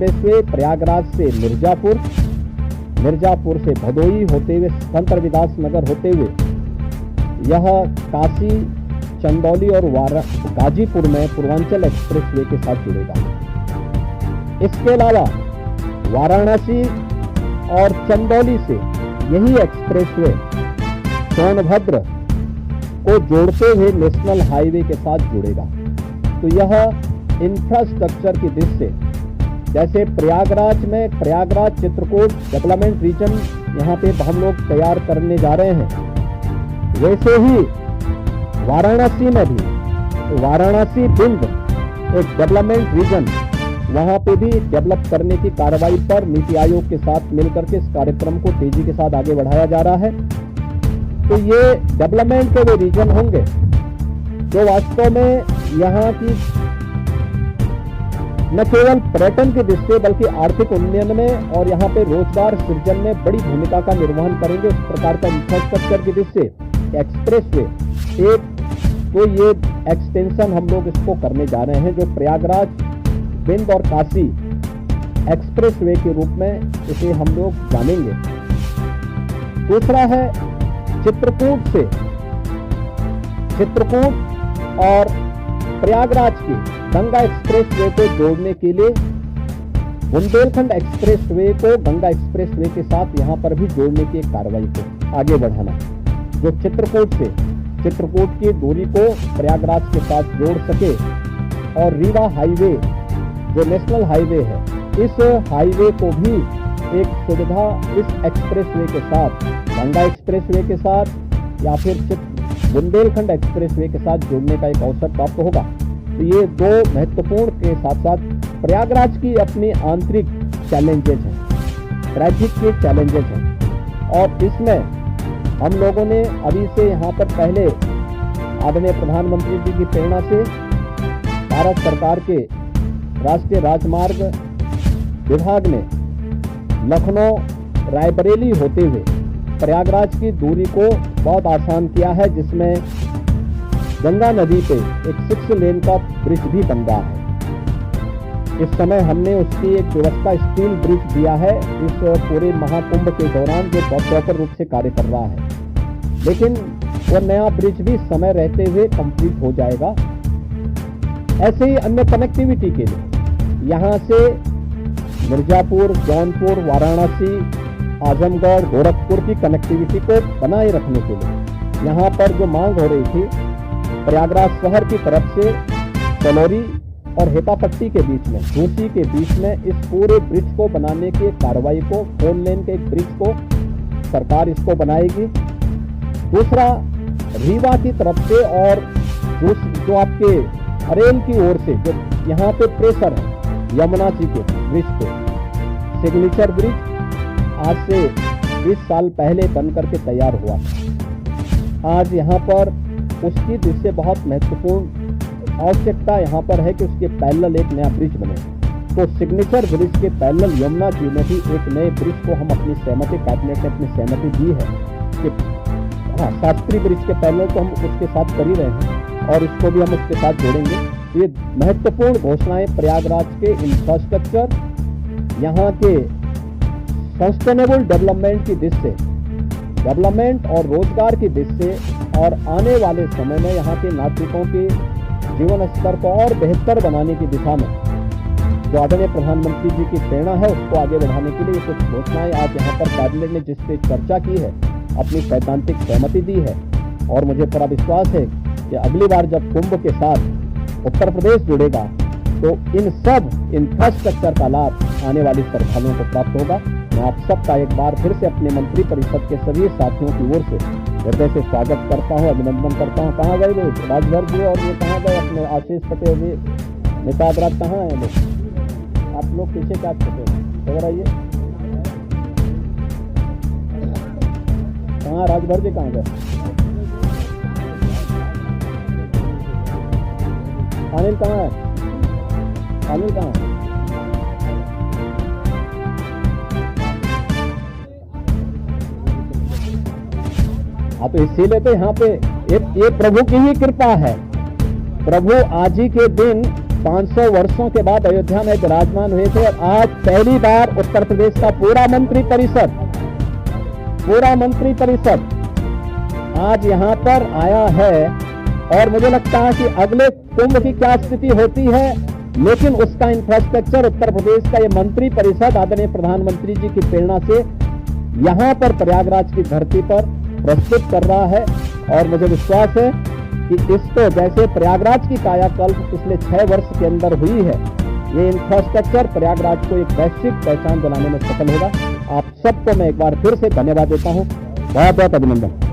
Expressway Prayagraj से मिर्जापुर, मिर्जापुर से भदोई होते हुए संत रविदास नगर होते हुए यह काशी, चंदौली और गाजीपुर में पूर्वांचल एक्सप्रेसवे के साथ जुड़ेगा। इसके अलावा वाराणसी और चंदौली से यही एक्सप्रेसवे सोनभद्र को जोड़ते हुए नेशनल हाईवे के साथ जुड़ेगा। तो यह इंफ्रास्ट्रक्चर की दृष्टि से जैसे प्रयागराज में प्रयागराज चित्रकूट डेवलपमेंट रीजन यहाँ पे हम लोग तैयार करने जा रहे हैं, वैसे ही वाराणसी में भी वाराणसी बिंद एक डेवलपमेंट रीजन वहाँ पे भी डेवलप करने की कार्रवाई पर नीति आयोग के साथ मिलकर के इस कार्यक्रम को तेजी के साथ आगे बढ़ाया जा रहा है। तो ये डेवलपमेंट के वे रीजन होंगे जो वास्तव में यहाँ की न केवल पर्यटन की दृष्टि से बल्कि आर्थिक उन्नयन में और यहाँ पे रोजगार सृजन में बड़ी भूमिका का निर्वहन करेंगे। उस प्रकार का इंफ्रास्ट्रक्चर की दृष्टि से एक्सप्रेसवे एक तो ये एक्सटेंशन हम लोग इसको करने जा रहे हैं जो प्रयागराज, बिंद और काशी एक्सप्रेसवे के रूप में इसे हम लोग जानेंगे। दूसरा है चित्रकूट से चित्रकूट और प्रयागराज की गंगा एक्सप्रेसवे को जोड़ने के लिए बुंदेलखंड एक्सप्रेसवे को गंगा एक्सप्रेसवे के साथ यहां पर भी जोड़ने की कार्रवाई को आगे बढ़ाना, जो चित्रकूट की दूरी को प्रयागराज के साथ जोड़ सके और रीवा हाईवे जो नेशनल हाईवे है इस हाईवे को भी एक सुविधा इस एक्सप्रेसवे के साथ गंगा एक्सप्रेसवे के साथ या फिर बुंदेलखंड एक्सप्रेसवे के साथ जोड़ने का एक अवसर प्राप्त होगा। तो ये दो महत्वपूर्ण के साथ साथ प्रयागराज की अपनी आंतरिक चैलेंजेस हैं, ट्रैफिक के चैलेंजेस हैं और इसमें हम लोगों ने अभी से यहाँ पर पहले आदरणीय प्रधानमंत्री जी की प्रेरणा से भारत सरकार के राष्ट्रीय राजमार्ग विभाग ने लखनऊ रायबरेली होते हुए प्रयागराज की दूरी को बहुत आसान किया है, जिसमें गंगा नदी पे एक 6 लेन का ब्रिज भी बन रहा है। इस समय हमने उसकी एक व्यवस्था स्टील ब्रिज दिया है इस पूरे महाकुंभ के दौरान जो बहुत प्रॉपर रूप से कार्य कर रहा है, लेकिन वो नया ब्रिज भी समय रहते हुए कंप्लीट हो जाएगा। ऐसे ही अन्य कनेक्टिविटी के लिए यहाँ से मिर्जापुर, जौनपुर, वाराणसी, आजमगढ़, गोरखपुर की कनेक्टिविटी को बनाए रखने के लिए यहाँ पर जो मांग हो रही थी प्रयागराज शहर की तरफ से सलौरी और हेपापट्टी के बीच में, झूसी के बीच में इस पूरे ब्रिज को बनाने की कार्रवाई को 4 लेन के एक ब्रिज को सरकार इसको बनाएगी। दूसरा रीवा की तरफ से और जो आपके अरेल की ओर से जो यहाँ पे प्रेशर है यमुना जी के ब्रिज पे सिग्नेचर ब्रिज आज से 20 साल पहले बनकर के तैयार हुआ। आज यहाँ पर उसकी दृष्टि से बहुत महत्वपूर्ण आवश्यकता यहाँ पर है कि उसके पैरेलल एक नया ब्रिज बने। तो सिग्नेचर ब्रिज के पैरेलल यमुना जी में भी एक नए ब्रिज को हम अपनी सहमति, कैबिनेट ने अपनी सहमति दी है कि हाँ शास्त्री ब्रिज के पैरेलल तो हम उसके साथ कर ही रहे हैं और इसको भी हम उसके साथ जोड़ेंगे। ये महत्वपूर्ण घोषणाएं प्रयागराज के इंफ्रास्ट्रक्चर, यहाँ के सस्टेनेबल डेवलपमेंट की दृष्टि से, डेवलपमेंट और रोजगार की दृष्टि से और आने वाले समय में यहाँ के नागरिकों के जीवन स्तर को और बेहतर बनाने की दिशा में जो आदरणीय प्रधानमंत्री जी की प्रेरणा है उसको आगे बढ़ाने के लिए कुछ घोषणाएं आज यहाँ पर कैबिनेट ने जिस पे चर्चा की है, अपनी सैद्धांतिक सहमति दी है और मुझे पूरा विश्वास है कि अगली बार जब कुंभ के साथ उत्तर प्रदेश जुड़ेगा तो इन सब इंफ्रास्ट्रक्चर का लाभ आने वाले श्रद्धालुओं को प्राप्त होगा। मैं आप सबका एक बार फिर से अपने मंत्री परिषद के सभी साथियों की ओर से हृदय से स्वागत करता हूं, अभिनंदन करता हूं। कहाँ गए लोग? राजभर जी और ये कहाँ गए अपने आशीष पटेल जी, निताज राज कहाँ है लोग? आप लोग पीछे क्या करते हैं? इधर आइए। कहाँ राजभर जी कहाँ गए? अनिल कहाँ है? अनिल कहाँ है? हाँ, तो इसीलिए तो यहाँ पे ये प्रभु की ही कृपा है। प्रभु आज ही के दिन 500 वर्षों के बाद अयोध्या में विराजमान हुए थे और आज पहली बार उत्तर प्रदेश का पूरा मंत्री परिषद आज यहां पर आया है। और मुझे लगता है कि अगले कुंभ की क्या स्थिति होती है, लेकिन उसका इंफ्रास्ट्रक्चर उत्तर प्रदेश का ये मंत्री परिषद आदरणीय प्रधानमंत्री जी की प्रेरणा से यहां पर प्रयागराज की धरती पर प्रस्तुत कर रहा है। और मुझे विश्वास है कि इसको जैसे प्रयागराज की कायाकल्प पिछले 6 वर्ष के अंदर हुई है, ये इंफ्रास्ट्रक्चर प्रयागराज को एक वैश्विक पहचान दिलाने में सफल होगा। आप सबको मैं एक बार फिर से धन्यवाद देता हूं। बहुत बहुत अभिनंदन।